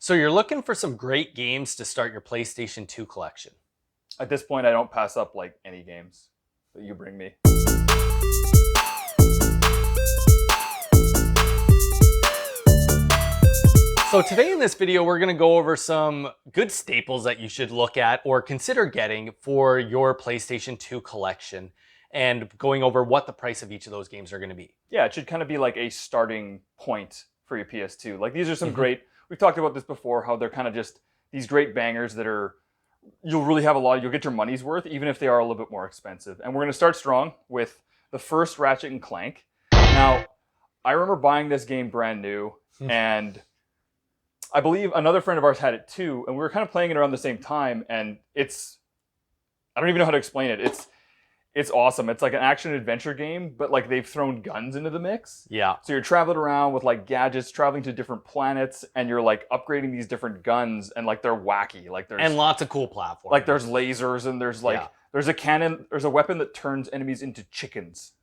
So you're looking for some great games to start your PlayStation 2 collection. At this point, I don't pass up like any games that you bring me. So today in this video, we're going to go over some good staples that you should look at or consider getting for your PlayStation 2 collection, and going over what the price of each of those games are going to be. Yeah, it should kind of be like a starting point for your PS2. Like these are some great, we've talked about this before, how they're kind of just these great bangers that are, you'll really have you'll get your money's worth, even if they are a little bit more expensive. And we're going to start strong with the first Ratchet and Clank. Now, I remember buying this game brand new, and I believe another friend of ours had it too, and we were kind of playing it around the same time, and I don't even know how to explain it. It's awesome. It's like an action-adventure game, but like they've thrown guns into the mix. Yeah. So you're traveling around with like gadgets, traveling to different planets, and you're like upgrading these different guns, and like they're wacky. Like there's lots of cool platforms. Like there's lasers, and there's like there's a cannon, there's a weapon that turns enemies into chickens.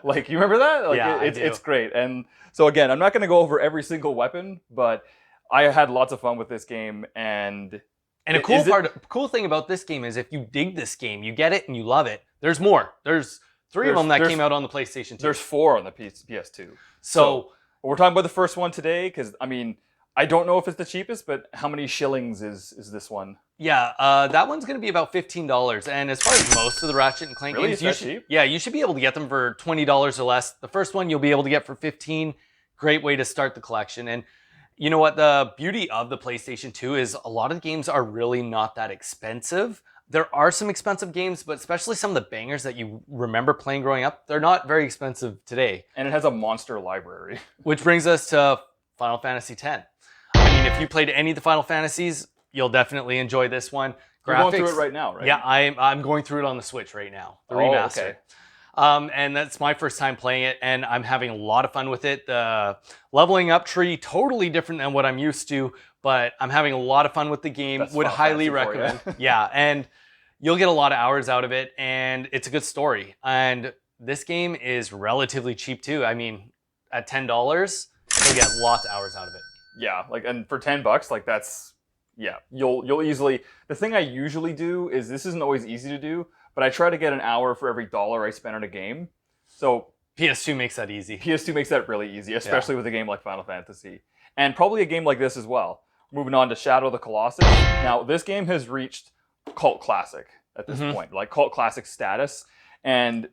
Like, you remember that? Like, yeah, it's great. And so again, I'm not going to go over every single weapon, but I had lots of fun with this game, and a cool thing about this game is if you dig this game, you get it and you love it, there's more. There's three of them that came out on the PlayStation 2. There's 4 on the PS2. So we're talking about the first one today, because I mean, I don't know if it's the cheapest, but how many shillings is this one? Yeah, that one's going to be about $15. And as far as most of the Ratchet and Clank games, you should be able to get them for $20 or less. The first one you'll be able to get for $15. Great way to start the collection. And you know what? The beauty of the PlayStation 2 is a lot of the games are really not that expensive. There are some expensive games, but especially some of the bangers that you remember playing growing up, they're not very expensive today. And it has a monster library. Which brings us to Final Fantasy X. I mean, if you played any of the Final Fantasies, you'll definitely enjoy this one. You're going through it right now, right? Yeah, I'm going through it on the Switch right now, the remaster. Okay. And that's my first time playing it, and I'm having a lot of fun with it. The leveling up tree, totally different than what I'm used to, but I'm having a lot of fun with the game. That's Would highly Final Fantasy recommend. Yeah, and you'll get a lot of hours out of it, and it's a good story. And this game is relatively cheap too. I mean, at $10, you'll get lots of hours out of it. Yeah, like, and for $10, like that's, yeah, you'll easily. The thing I usually do is, this isn't always easy to do, but I try to get an hour for every $1 I spend on a game. So PS2 makes that easy. PS2 makes that really easy, especially with a game like Final Fantasy. And probably a game like this as well. Moving on to Shadow of the Colossus. Now, this game has reached cult classic at this point, like cult classic status. And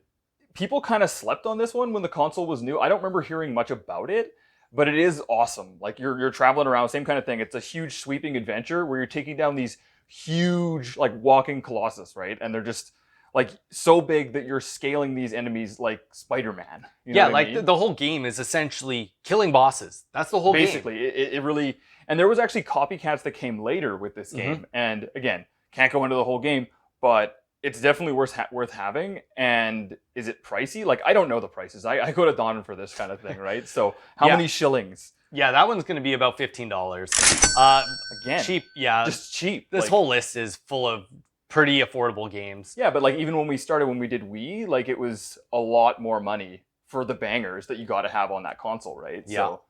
people kind of slept on this one when the console was new. I don't remember hearing much about it, but it is awesome. Like you're traveling around, same kind of thing. It's a huge sweeping adventure where you're taking down these huge, like, walking Colossus, right? And they're just like so big that you're scaling these enemies like Spider-Man. You know what I mean? The whole game is essentially killing bosses. That's the whole game. Basically, it really... And there was actually copycats that came later with this game. And again, can't go into the whole game, but it's definitely worth having. And is it pricey? Like, I don't know the prices. I go to Donovan for this kind of thing, right? So how many shillings? Yeah, that one's going to be about $15. Again, cheap. Yeah, just cheap. This whole list is full of pretty affordable games. Yeah, but like even when we did Wii, like it was a lot more money for the bangers that you got to have on that console, right? Yeah. So,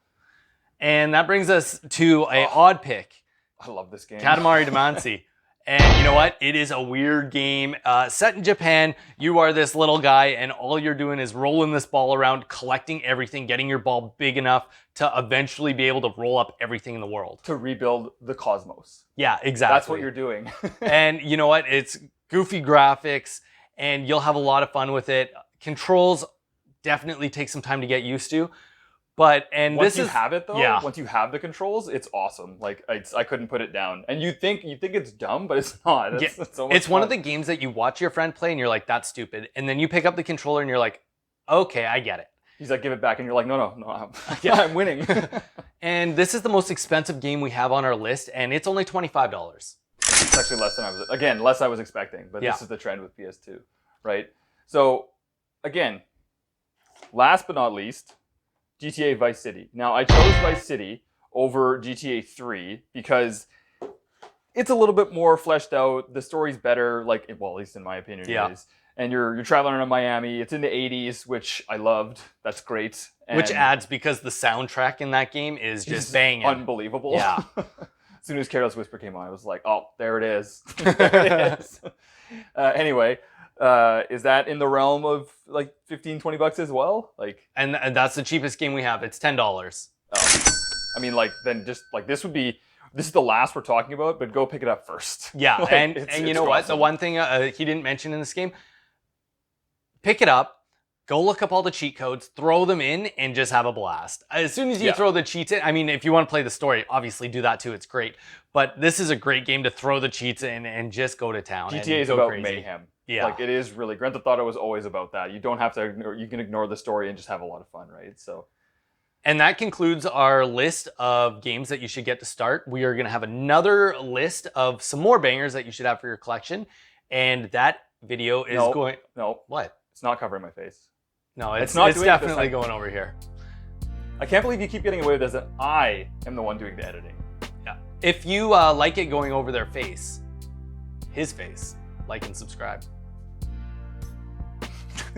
and that brings us to an odd pick. I love this game. Katamari Damacy. And you know what? It is a weird game. Set in Japan, you are this little guy, and all you're doing is rolling this ball around, collecting everything, getting your ball big enough to eventually be able to roll up everything in the world. To rebuild the cosmos. Yeah, exactly. That's what you're doing. And you know what? It's goofy graphics, and you'll have a lot of fun with it. Controls definitely take some time to get used to. But once you have it though, once you have the controls, it's awesome. Like I couldn't put it down. And you think it's dumb, but it's not. It's one of the games that you watch your friend play and you're like, that's stupid. And then you pick up the controller and you're like, okay, I get it. He's like, give it back, and you're like, no, I'm winning. And this is the most expensive game we have on our list, and it's only $25. It's actually less than less I was expecting. But this is the trend with PS2, right? So again, last but not least, GTA Vice City. Now, I chose Vice City over GTA 3 because it's a little bit more fleshed out. The story's better, like, well, at least in my opinion, it is. And you're traveling around Miami. It's in the 80s, which I loved. That's great. And which adds, because the soundtrack in that game is just banging. Unbelievable. Yeah. As soon as Careless Whisper came on, I was like, oh, there it is. There it is. Anyway, is that in the realm of like $15-20 as well? Like, and that's the cheapest game we have. It's $10. Oh. I mean, like, then just like this is the last we're talking about, but go pick it up first. Yeah, like, and you know what? The one thing he didn't mention in this game, pick it up, go look up all the cheat codes, throw them in, and just have a blast. As soon as you throw the cheats in, I mean, if you want to play the story, obviously do that too. It's great. But this is a great game to throw the cheats in and just go to town. GTA is about crazy. mayhem. Yeah. Like, it is really. Grand Theft Auto was always about that. You don't have to, you can ignore the story and just have a lot of fun, right? So. And that concludes our list of games that you should get to start. We are going to have another list of some more bangers that you should have for your collection. And that video is going... No. What? It's not covering my face. No, it's definitely going over here. I can't believe you keep getting away with this, that I am the one doing the editing. Yeah. If you like it going over their face, his face, like and subscribe.